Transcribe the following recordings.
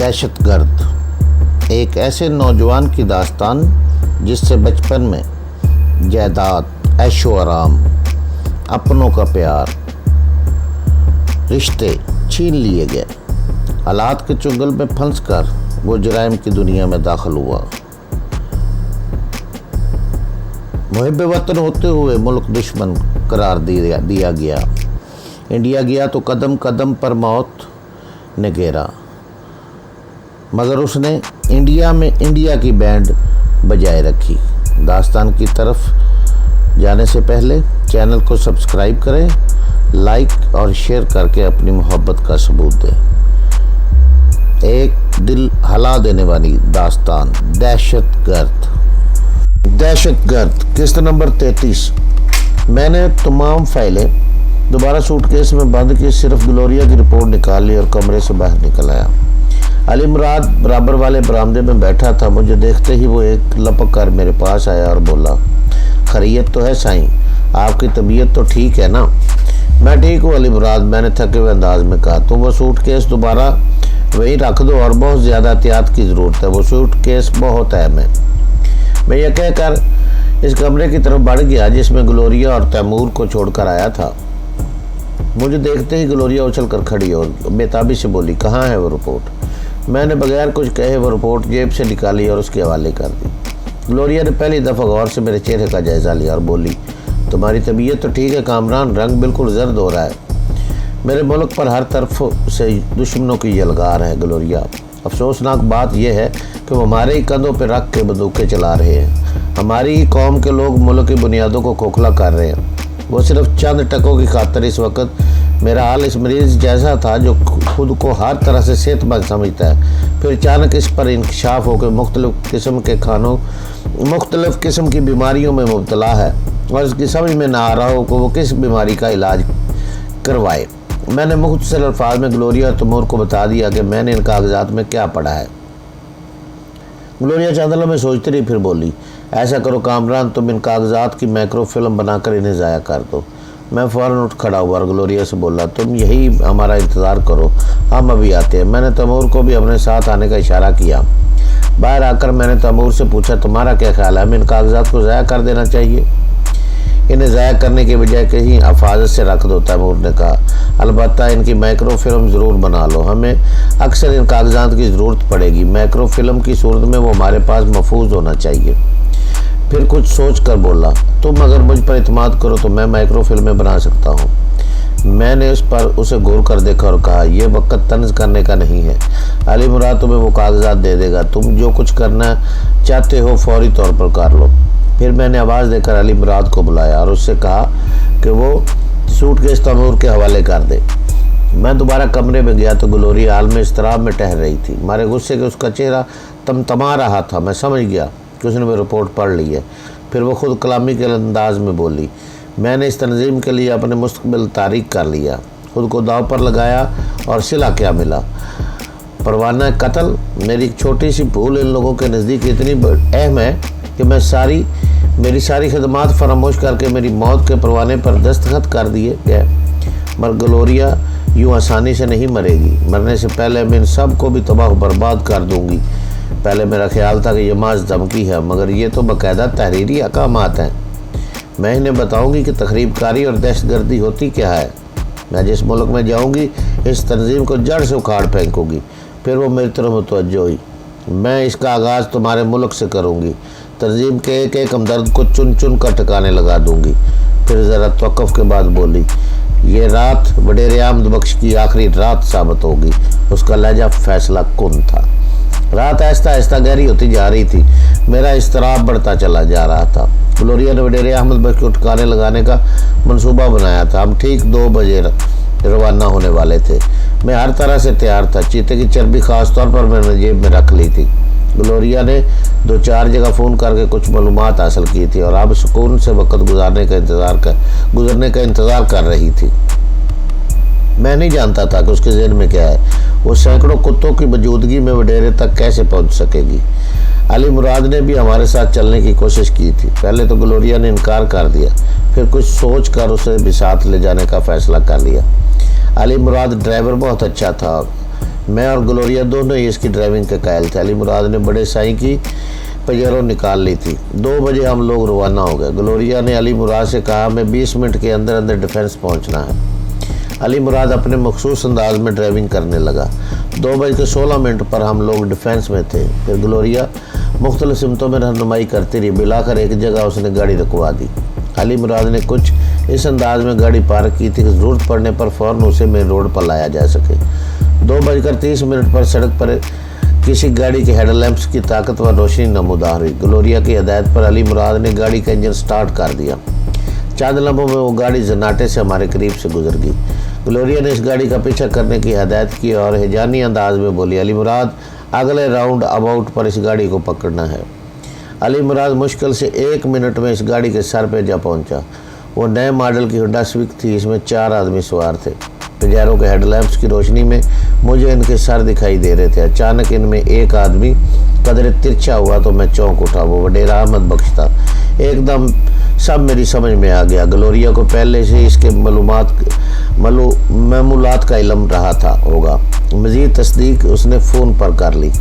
दहशतगर्द एक ऐसे नौजवान की दास्तान जिससे बचपन में जायदाद, ऐशो आराम, अपनों का प्यार, रिश्ते छीन लिए गए। हालात के चुंगल में फंसकर वो जुराइम की दुनिया में दाखिल हुआ। मुहिब वतन होते हुए मुल्क दुश्मन करार दिया गया। इंडिया गया तो कदम कदम पर मौत ने घेरा, मगर उसने इंडिया में इंडिया की बैंड बजाए रखी। दास्तान की तरफ जाने से पहले चैनल को सब्सक्राइब करें, लाइक और शेयर करके अपनी मोहब्बत का सबूत दें। एक दिल हिला देने वाली दास्तान, दहशतगर्द किस्त नंबर 33। मैंने तमाम फाइलें दोबारा सूटकेस में बंद की, सिर्फ ग्लोरिया की रिपोर्ट निकाल ली और कमरे से बाहर निकल आया। अली मुराद बराबर वाले बरामदे में बैठा था। मुझे देखते ही वो एक लपक कर मेरे पास आया और बोला, खैरियत तो है साईं, आपकी तबीयत तो ठीक है ना? मैं ठीक हूँ अली मुराद, मैंने थके हुए अंदाज में कहा। तुम वो सूटकेस दोबारा वहीं रख दो और बहुत ज़्यादा एहतियात की ज़रूरत है, वो सूटकेस बहुत अहम है। मैं यह कहकर इस कमरे की तरफ बढ़ गया जिसमें ग्लोरिया और तैमूर को छोड़कर आया था। मुझे देखते ही ग्लोरिया उछल कर खड़ी और बेताबी से बोली, कहाँ है वो रिपोर्ट? मैंने बगैर कुछ कहे वो रिपोर्ट जेब से निकाली और उसके हवाले कर दी। ग्लोरिया ने पहली दफ़ा गौर से मेरे चेहरे का जायज़ा लिया और बोली, तुम्हारी तबीयत तो ठीक है कामरान, रंग बिल्कुल जर्द हो रहा है। मेरे मुल्क पर हर तरफ से दुश्मनों की यलगार है ग्लोरिया। अफसोसनाक बात यह है कि वो हमारे ही कंधों पर रख के बंदूकें चला रहे हैं। हमारी ही कौम के लोग मुल्क की बुनियादों को खोखला कर रहे हैं। वो सिर्फ चंद टकों की खातिर इस वक्त मेरा हाल इस मरीज़ जैसा था जो खुद को हर तरह से सेहतमंद समझता है, फिर अचानक इस पर इंकशाफ होकर मुख्तलिफ़ किस्म के खानों, मुख्तलिफ़ किस्म की बीमारियों में मुब्तला है और इसकी समझ में ना आ रहा हो कि वो किस बीमारी का इलाज करवाए। मैंने मुख्तसर अल्फाज में ग्लोरिया और तैमूर को बता दिया कि मैंने इन कागजात में क्या पढ़ा है। ग्लोरिया चांदला में सोचती रही, फिर बोली, ऐसा करो कामरान, तुम इन कागजात की माइक्रो फिल्म बनाकर इन्हें ज़ाया कर दो। मैं फ़ौरन उठ खड़ा हुआ और ग्लोरिया से बोला, तुम यही हमारा इंतज़ार करो, हम अभी आते हैं। मैंने तैमूर को भी अपने साथ आने का इशारा किया। बाहर आकर मैंने तैमूर से पूछा, तुम्हारा क्या ख्याल है, हमें इन कागजात को ज़ाया कर देना चाहिए? इन्हें ज़ाया करने के बजाय कहीं हिफाजत से रख दो, तैमूर ने कहा। अलबत्ता इनकी माइक्रो फिल्म ज़रूर बना लो, हमें अक्सर इन कागजात की ज़रूरत पड़ेगी। माइक्रो फिल्म की सूरत में वो हमारे पास महफूज होना चाहिए। फिर कुछ सोच कर बोला, तुम अगर मुझ पर इत्मीनान करो तो मैं माइक्रो फिल्में बना सकता हूँ। मैंने उस पर उसे गौर कर देखा और कहा, यह वक्त तंज करने का नहीं है। अली मुराद तुम्हें वो कागजात दे देगा, तुम जो कुछ करना चाहते हो फौरी तौर पर कर लो। फिर मैंने आवाज़ देकर अली मुराद को बुलाया और उससे कहा कि वो सूटकेस तैमूर के हवाले कर दे। मैं दोबारा कमरे में गया तो ग्लोरिया हाल में इस्तराब में ठहर रही थी। हमारे गुस्से के उसका चेहरा तमतमा रहा था। मैं समझ गया कि उसने वो रिपोर्ट पढ़ ली है। फिर वो खुद कलामी के अंदाज में बोली, मैंने इस तंजीम के लिए अपने मुस्तकबिल तारीख कर लिया, खुद को दाव पर लगाया और सिला क्या मिला, परवाना कत्ल। मेरी एक छोटी सी भूल इन लोगों के नज़दीक इतनी अहम है कि मेरी सारी खदमात फरामोश करके मेरी मौत के परवाने पर दस्तखत कर दिए गए। मगर ग्लोरिया यूँ आसानी से नहीं मरेगी। मरने से पहले मैं इन सब को भी तबाह बर्बाद कर दूँगी। पहले मेरा ख्याल था कि ये माज धमकी है, मगर ये तो बाकायदा तहरीरी अहकामात हैं। मैं इन्हें बताऊंगी कि तखरीबकारी और दहशतगर्दी होती क्या है। मैं जिस मुल्क में जाऊंगी इस तंजीम को जड़ से उखाड़ फेंकूंगी। फिर वो मेरी तरफ मुतवज्जो हुई। मैं इसका आगाज़ तुम्हारे मुल्क से करूंगी। तंजीम के एक एक हमदर्द को चुन चुन कर ठिकाने लगा दूंगी। फिर ज़रा तवक्कुफ़ के बाद बोली, ये रात वडेर आमद बख्श की आखिरी रात साबित होगी। उसका लहजा फैसला कुन था। रात आहिस्ता आहिस्ता गहरी होती जा रही थी। मेरा इस्तराब बढ़ता चला जा रहा था। ग्लोरिया ने वडेर अहमद बख्श को ठिकाने लगाने का मंसूबा बनाया था। हम ठीक 2 बजे रवाना होने वाले थे। मैं हर तरह से तैयार था। चीते की चर्बी ख़ास तौर पर मैंने जेब में रख ली थी। ग्लोरिया ने 2-4 जगह फ़ोन करके कुछ मालूमात हासिल की थी और अब सुकून से वक्त गुजरने का इंतज़ार कर रही थी। मैं नहीं जानता था कि उसके ज़हन में क्या है। वो सैकड़ों कुत्तों की मौजूदगी में वडेरे तक कैसे पहुंच सकेगी। अली मुराद ने भी हमारे साथ चलने की कोशिश की थी। पहले तो ग्लोरिया ने इनकार कर दिया, फिर कुछ सोच कर उसे भी साथ ले जाने का फ़ैसला कर लिया। अली मुराद ड्राइवर बहुत अच्छा था। मैं और ग्लोरिया दोनों ही इसकी ड्राइविंग के कायल थे। अली मुराद ने बड़े साई की पजेरो निकाल ली थी। 2 बजे हम लोग रवाना हो गए। ग्लोरिया ने अली मुराद से कहा, मैं 20 मिनट के अंदर अंदर डिफेंस पहुंचना है। अली मुराद अपने मखसूस अंदाज में ड्राइविंग करने लगा। 2:16 पर हम लोग डिफेंस में थे। फिर ग्लोरिया मुख्तलिफ सिमतों में रहनुमाई करती रही। बिलाकर एक जगह उसने गाड़ी रुकवा दी। अली मुराद ने कुछ इस अंदाज में गाड़ी पार्क की थी कि ज़रूरत पड़ने पर फ़ौरन उसे मेन रोड पर लाया जा सके। 2:30 पर सड़क पर किसी गाड़ी के हेडलैम्प्स की ताकतवर रोशनी नमूदार हुई। ग्लोरिया की हिदायत पर अली मुराद ने गाड़ी का इंजन स्टार्ट कर दिया। चंद लम्हों में वो गाड़ी जनाटे से हमारे करीब से गुजर गई। ग्लोरिया ने इस गाड़ी का पीछा करने की हिदायत की और हिजानी अंदाज में बोली, अली मुराद, अगले राउंड अबाउट पर इस गाड़ी को पकड़ना है। अली मुराद मुश्किल से 1 मिनट में इस गाड़ी के सर पे जा पहुंचा। वो नए मॉडल की होंडा सिविक थी। इसमें 4 आदमी सवार थे। पजेरो के हेडलैम्प्स की रोशनी में मुझे इनके सर दिखाई दे रहे थे। अचानक इनमें एक आदमी कदरे तिरछा हुआ तो मैं चौंक उठा। वो वडेरा अहमद बख्श था। एकदम सब मेरी समझ में आ गया। ग्लोरिया को पहले से इसके मामूलात का इल्म रहा था होगा। मज़ीद तस्दीक उसने फ़ोन पर कर ली।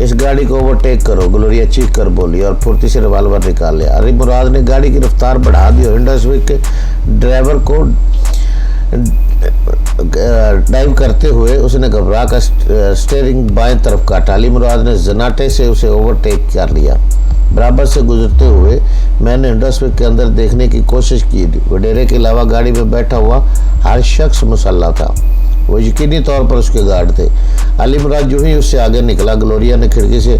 इस गाड़ी को ओवरटेक करो, ग्लोरिया चीख कर बोली और फुर्ती से रिवाल्वर निकाल लिया। अली मुराद ने गाड़ी की रफ्तार बढ़ा दी और होंडा सिविक के ड्राइवर को ड्राइव करते हुए उसने घबरा कर स्टीयरिंग बाएं तरफ काटा। अली मुराद ने जनाटे से उसे ओवरटेक कर लिया। बराबर से गुजरते हुए मैंने होंडा सिविक के अंदर देखने की कोशिश की। वडेरे के अलावा गाड़ी में बैठा हुआ हर शख्स मुसल्ला था। वो यकीनी तौर पर उसके गार्ड थे। अली मुराद जो ही उससे आगे निकला, ग्लोरिया ने खिड़की से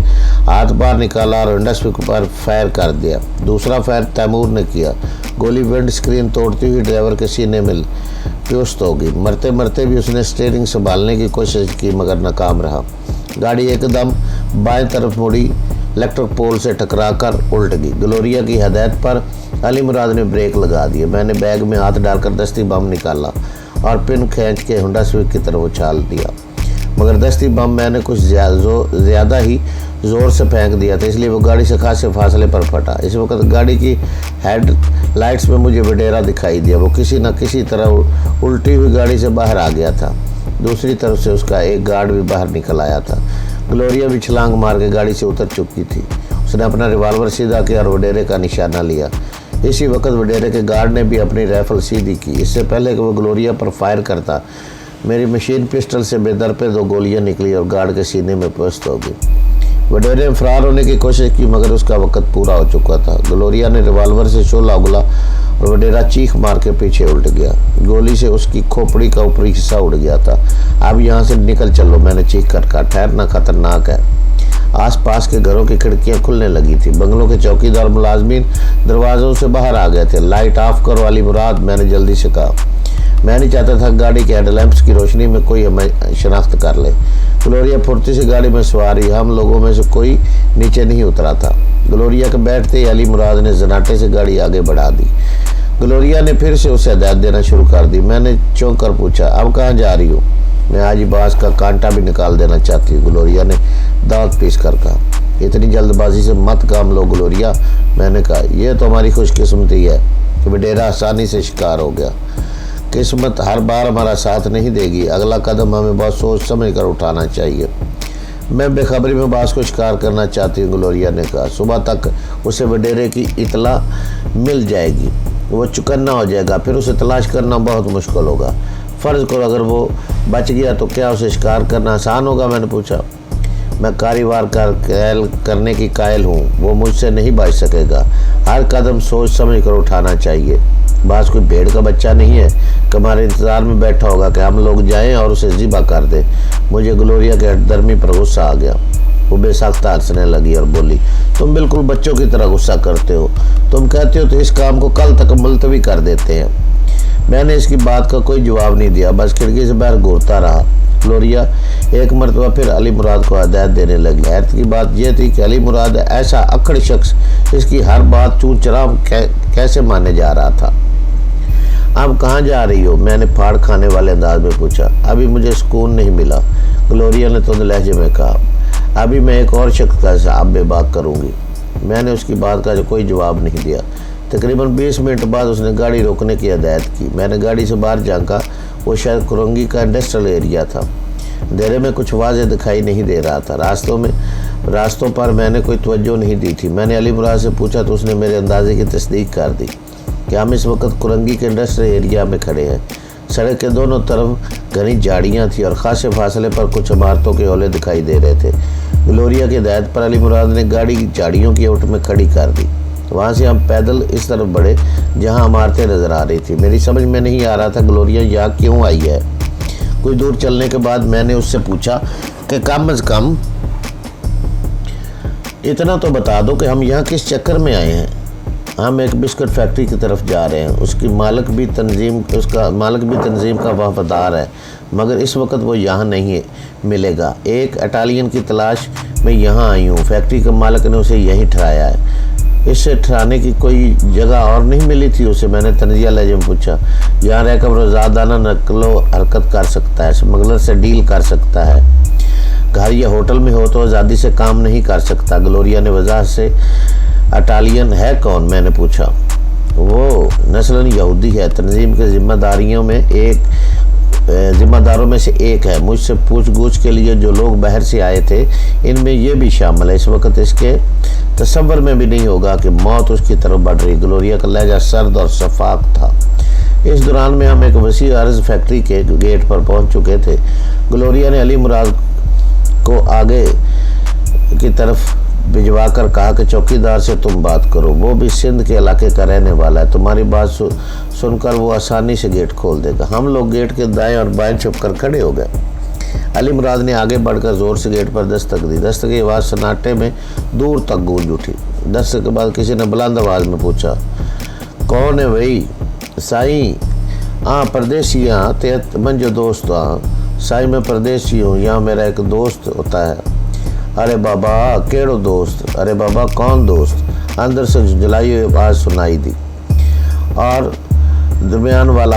हाथ बाहर निकाला और होंडा सिविक पर फायर कर दिया। दूसरा फायर तैमूर ने किया। गोली विंड स्क्रीन तोड़ती हुई ड्राइवर के सीने में प्योस्त होगी। मरते मरते भी उसने स्टीयरिंग संभालने की कोशिश की मगर नाकाम रहा। गाड़ी एकदम बाएं तरफ मुड़ी, इलेक्ट्रिक पोल से टकराकर उल्ट गई। ग्लोरिया की हदायत पर अली मुराद ने ब्रेक लगा दिए। मैंने बैग में हाथ डालकर दस्ती बम निकाला और पिन खींच के होंडा सिविक की तरफ उछाल दिया, मगर दस्ती बम मैंने कुछ ज़्यादा ही ज़ोर से फेंक दिया था, इसलिए वो गाड़ी से खासे फासले पर फटा। इस वक्त गाड़ी की हेड लाइट्स में मुझे वडेरा दिखाई दिया। वो किसी न किसी तरह उल्टी हुई गाड़ी से बाहर आ गया था। दूसरी तरफ से उसका एक गार्ड भी बाहर निकल आया था। ग्लोरिया भी छलांग मार के गाड़ी से उतर चुकी थी। उसने अपना रिवाल्वर सीधा किया और वडेरे का निशाना लिया। इसी वक्त वडेरे के गार्ड ने भी अपनी राइफल सीधी की। इससे पहले कि वो ग्लोरिया पर फायर करता, मेरी मशीन पिस्टल से बेदर पे 2 गोलियां निकली और गार्ड के सीने में पस्त हो गई। वडेरे ने फरार होने की कोशिश की मगर उसका वक्त पूरा हो चुका था। ग्लोरिया ने रिवाल्वर से शोला उगला और वडेरा चीख मार के पीछे उल्ट गया। गोली से उसकी खोपड़ी का ऊपरी हिस्सा उड़ गया था। अब यहाँ से निकल चलो, मैंने चीख कर कहा। ठहरना खतरनाक है। आसपास के घरों की खिड़कियां खुलने लगी थी। बंगलों के चौकीदार मुलाजमीन दरवाजों से बाहर आ गए थे। लाइट ऑफ करो अली मुराद, मैंने जल्दी से कहा। मैं नहीं चाहता था गाड़ी के हेडलैम्प्स की रोशनी में कोई हमें शनाख्त कर ले। ग्लोरिया फुर्ती से गाड़ी में सवार हुई। हम लोगों में से कोई नीचे नहीं उतरा था। ग्लोरिया के बैठते ही अली मुराद ने जनाटे से गाड़ी आगे बढ़ा दी। ग्लोरिया ने फिर से उसे हिदायत देना शुरू कर दी। मैंने चौंक कर पूछा, अब कहाँ जा रही हो? मैं आज बास का कांटा भी निकाल देना चाहती हूँ, ग्लोरिया ने दांत पीस कर कहा। इतनी जल्दबाजी से मत काम लो ग्लोरिया, मैंने कहा। यह तो हमारी खुशकिस्मती है कि वडेरा आसानी से शिकार हो गया। किस्मत हर बार हमारा साथ नहीं देगी। अगला कदम हमें बहुत सोच समझ कर उठाना चाहिए। मैं बेखबरी में बास को शिकार करना चाहती हूँ, ग्लोरिया ने कहा। सुबह तक उसे वडेरे की इतला मिल जाएगी। वो चुकन्ना हो जाएगा, फिर उसे तलाश करना बहुत मुश्किल होगा। फ़र्ज़ करो अगर वो बच गया तो क्या उसे शिकार करना आसान होगा? मैंने पूछा। मैं कारीवार करने की कायल हूँ, वो मुझसे नहीं बच सकेगा। हर कदम सोच समझ कर उठाना चाहिए। बास कोई भेड़ का बच्चा नहीं है कि हमारे इंतज़ार में बैठा होगा कि हम लोग जाएं और उसे ज़िबा कर दें। मुझे ग्लोरिया के हठधर्मी पर गुस्सा आ गया। वो बेसाख्ता हंसने लगी और बोली, तुम बिल्कुल बच्चों की तरह गुस्सा करते हो। तुम कहते हो तो इस काम को कल तक मुलतवी कर देते हैं। मैंने इसकी बात का कोई जवाब नहीं दिया, बस खिड़की से बाहर घूरता रहा। ग्लोरिया एक मरतबा फिर अली मुराद को हिदायत देने लगी। हैरत की बात यह थी कि अली मुराद ऐसा अक्खड़ शख्स इसकी हर बात चूँ चराम कैसे माने जा रहा था। अब कहाँ जा रही हो? मैंने फाड़ खाने वाले अंदाज में पूछा। अभी मुझे सुकून नहीं मिला, ग्लोरिया ने तुंद लहजे में कहा। अभी मैं एक और शख्स का हिसाब बेबाक करूँगी। मैंने उसकी बात का कोई जवाब नहीं दिया। तकरीबन 20 मिनट बाद उसने गाड़ी रोकने की हिदायत की। मैंने गाड़ी से बाहर झांका। वो शायद कुरंगी का इंडस्ट्रियल एरिया था। अंधेरे में कुछ वाज़ेह दिखाई नहीं दे रहा था। रास्तों पर मैंने कोई तवज्जो नहीं दी थी। मैंने अली मुराद से पूछा तो उसने मेरे अंदाजे की तस्दीक कर दी कि हम इस वक्त कुरंगी के इंडस्ट्रियल एरिया में खड़े हैं। सड़क के दोनों तरफ घनी झाड़ियाँ थी और ख़ासे फासले पर कुछ इमारतों के ओले दिखाई दे रहे थे। ग्लोरिया की हिदायत पर अली मुराद ने गाड़ी झाड़ियों की ओट में खड़ी कर दी। वहाँ से हम पैदल इस तरफ बढ़े जहाँ इमारतें नज़र आ रही थी। मेरी समझ में नहीं आ रहा था ग्लोरिया यहाँ क्यों आई है। कुछ दूर चलने के बाद मैंने उससे पूछा कि कम अज़ कम इतना तो बता दो कि हम यहाँ किस चक्कर में आए हैं। हम एक बिस्कुट फैक्ट्री की तरफ जा रहे हैं। उसका मालिक भी तंजीम का वफादार है, मगर इस वक्त वो यहाँ नहीं मिलेगा। एक इटालियन की तलाश में यहाँ आई हूँ। फैक्ट्री के मालिक ने उसे यहीं ठहराया है। इससे ठहराने की कोई जगह और नहीं मिली थी उसे? मैंने तंजिया लहजे में पूछा। यहाँ रहकर रोज़ाना नकलो हरकत कर सकता है, स्मगलर से डील कर सकता है। घर या होटल में हो तो आज़ादी से काम नहीं कर सकता। ग्लोरिया ने वजह से इटालियन है कौन? मैंने पूछा। वो नस्लन यहूदी है, तंजीम के ज़िम्मेदारों में से एक है। मुझसे पूछ-गूछ के लिए जो लोग बाहर से आए थे इनमें ये भी शामिल है। इस वक्त इसके तसव्वुर में भी नहीं होगा कि मौत उसकी तरफ बढ़ रही। ग्लोरिया का लहजा सर्द और शफाक था। इस दौरान में हम एक वसी अर्ज फैक्ट्री के गेट पर पहुंच चुके थे। ग्लोरिया ने अली मुराद को आगे की तरफ भिजवा कर कहा कि चौकीदार से तुम बात करो, वो भी सिंध के इलाके का रहने वाला है। तुम्हारी बात सुनकर वो आसानी से गेट खोल देगा। हम लोग गेट के दाएं और बाएं छुप कर खड़े हो गए। अली मुराद ने आगे बढ़कर ज़ोर से गेट पर दस्तक दी। दस्तक की आवाज़ सन्नाटे में दूर तक गूंज उठी। दस्तक के बाद किसी ने बुलंद आवाज़ में पूछा, कौन है भाई? साईं, हाँ परदेसी, हाँ तेत मंजो दोस्त, हाँ साईं मैं परदेसी हूँ, यहाँ मेरा एक दोस्त होता है। अरे बाबा केड़ो दोस्त? अरे बाबा कौन दोस्त? अंदर से जलाई हुई आवाज़ सुनाई दी और दरमियान वाला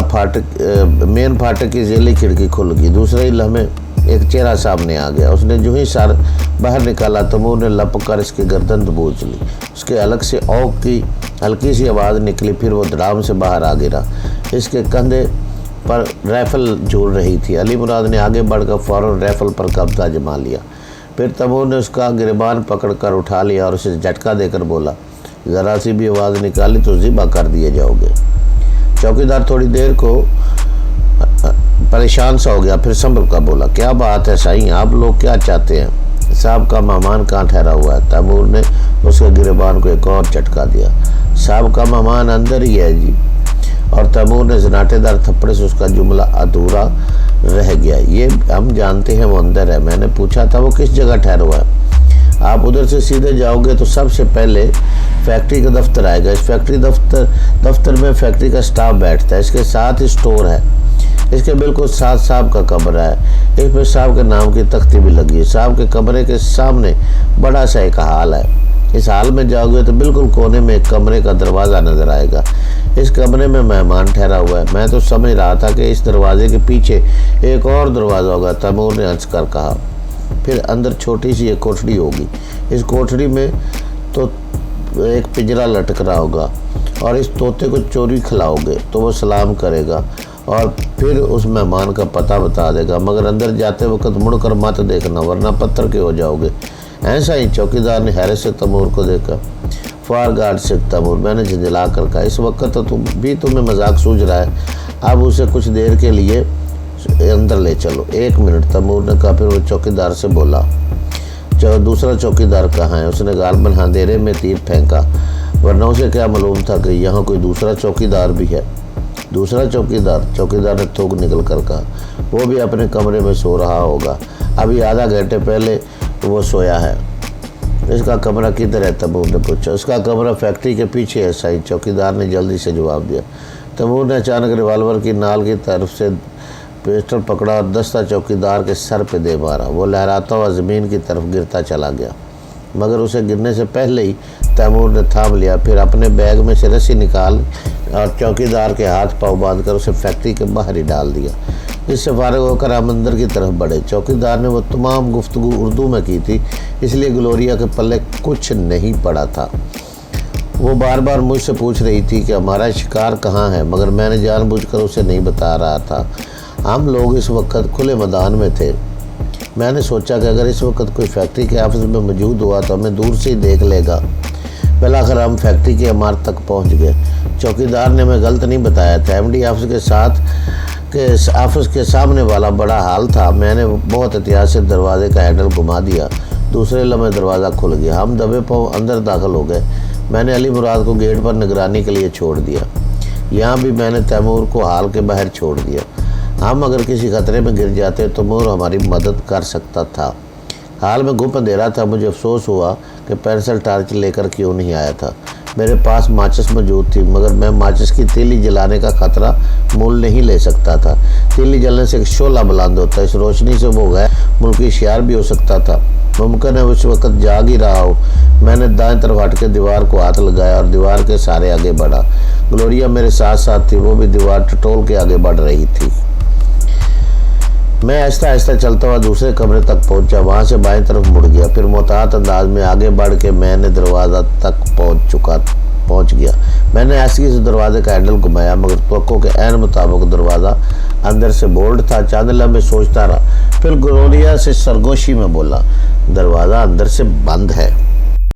मेन फाटक की जेली खिड़की खुल गई। दूसरे ही लम्हे एक चेहरा सामने आ गया। उसने जो ही सर बाहर निकाला तैमूर ने लपक कर इसकी गर्दन दबोच ली। उसके अलग से औक की हल्की सी आवाज़ निकली, फिर वो धड़ाम से बाहर आ गिरा। इसके कंधे पर राइफल झूल रही थी। अली मुराद ने आगे बढ़कर फ़ौरन राइफल पर कब्जा जमा लिया। फिर तैमूर ने उसका गिरबान पकड़कर उठा लिया और उसे झटका देकर बोला, ज़रा सी भी आवाज़ निकाली तो ज़िबा कर दिए जाओगे। चौकीदार थोड़ी देर को परेशान सा हो गया, फिर संभल कर बोला, क्या बात है साईं, आप लोग क्या चाहते हैं? साहब का मेहमान कहाँ ठहरा हुआ है? तैमूर ने उसके गिरबान को एक और झटका दिया। साहब का मेहमान अंदर ही है जी। और तैमूर ने जनाटेदार थप्पड़े से उसका जुमला अधूरा रह गया। ये हम जानते हैं वो अंदर है। मैंने पूछा था वो किस जगह ठहरा हुआ है? आप उधर से सीधे जाओगे तो सबसे पहले फैक्ट्री का दफ्तर आएगा। इस फैक्ट्री दफ्तर में फैक्ट्री का स्टाफ बैठता है। इसके साथ ही स्टोर है। इसके बिल्कुल साथ साहब का कमरा है। इस पर साहब के नाम की तख्ती भी लगी है। साहब के कमरे के सामने बड़ा सा एक हाल है। इस हाल में जाओगे तो बिल्कुल कोने में एक कमरे का दरवाज़ा नज़र आएगा। इस कमरे में मेहमान ठहरा हुआ है। मैं तो समझ रहा था कि इस दरवाजे के पीछे एक और दरवाज़ा होगा। तैमूर ने हंस कर कहा। फिर अंदर छोटी सी एक कोठरी होगी। इस कोठरी में तो एक पिंजरा लटक रहा होगा और इस तोते को चोरी खिलाओगे तो वो सलाम करेगा और फिर उस मेहमान का पता बता देगा, मगर अंदर जाते वक्त मुड़कर मत देखना वरना पत्थर के हो जाओगे। ऐसा ही चौकीदार ने हैरत से तैमूर को देखा। फार गार्ड से तैमूर, मैंने झंझला कर कहा, इस वक्त तो तुम्हें मजाक सूझ रहा है। अब उसे कुछ देर के लिए अंदर ले चलो। 1 मिनट, तैमूर ने कहा। फिर वो चौकीदार से बोला, दूसरा चौकीदार कहाँ है? उसने गालबन अंधेरे में तीर फेंका, वरना उसे क्या मालूम था कि यहाँ कोई दूसरा चौकीदार भी है। दूसरा चौकीदार ने थूक निकल कर कहा, वो भी अपने कमरे में सो रहा होगा। अभी आधा घंटे पहले वो सोया है। इसका कमरा किधर है? तैमूर ने पूछा। उसका कमरा फैक्ट्री के पीछे है साईं, चौकीदार ने जल्दी से जवाब दिया। तैमूर ने अचानक रिवाल्वर की नाल की तरफ से पिस्टल पकड़ा और दस्ता चौकीदार के सर पे दे मारा। वो लहराता हुआ ज़मीन की तरफ गिरता चला गया, मगर उसे गिरने से पहले ही तैमूर ने थाम लिया। फिर अपने बैग में से रस्सी निकाल और चौकीदार के हाथ पाँव बांधकर उसे फैक्ट्री के बाहर ही डाल दिया। इससे फारिग होकर हम अंदर की तरफ बढ़े। चौकीदार ने वो तमाम गुफ्तगू उर्दू में की थी, इसलिए ग्लोरिया के पल्ले कुछ नहीं पड़ा था। वो बार बार मुझसे पूछ रही थी कि हमारा शिकार कहाँ है, मगर मैंने जानबूझकर उसे नहीं बता रहा था। हम लोग इस वक्त खुले मैदान में थे। मैंने सोचा कि अगर इस वक्त कोई फैक्ट्री के ऑफिस में मौजूद हुआ तो हमें दूर से ही देख लेगा। बिलाखिर हम फैक्ट्री की इमारत तक पहुंच गए। चौकीदार ने हमें गलत नहीं बताया था। एमडी ऑफिस के सामने वाला बड़ा हॉल था। मैंने बहुत एहतियात से दरवाजे का हैंडल घुमा दिया। दूसरे लम्हे दरवाज़ा खुल गया। हम दबे पाँव अंदर दाखिल हो गए। मैंने अली मुराद को गेट पर निगरानी के लिए छोड़ दिया। यहाँ भी मैंने तैमूर को हॉल के बाहर छोड़ दिया। हम अगर किसी खतरे में गिर जाते तो तैमूर हमारी मदद कर सकता था। हाल में घुप अंधेरा था। मुझे अफसोस हुआ कि पेंसिल टार्च लेकर क्यों नहीं आया था। मेरे पास माचिस मौजूद थी, मगर मैं माचिस की तीली जलाने का खतरा मोल नहीं ले सकता था। तीली जलने से एक शोला बुलंद होता है। इस रोशनी से वो गए मुल्की शियार भी हो सकता था। मुमकिन है उस वक्त जाग ही रहा हो। मैंने दाएं तरफ हट के दीवार को हाथ लगाया और दीवार के सहारे आगे बढ़ा। ग्लोरिया मेरे साथ साथ थी। वो भी दीवार टटोल के आगे बढ़ रही थी। मैं आहिस्ता आहिस्ता चलता हुआ दूसरे कमरे तक पहुंचा। वहां से बाएं तरफ मुड़ गया। फिर मोहतात अंदाज में आगे बढ़ के मैंने दरवाज़ा तक पहुंच गया। मैंने आहिस्ती से दरवाजे का हैंडल घुमाया, मगर तवक्को के ऐन मुताबिक दरवाज़ा अंदर से बोल्ड था। चंद लम्हे सोचता रहा। फिर ग्लोरिया से सरगोशी में बोला, दरवाज़ा अंदर से बंद है।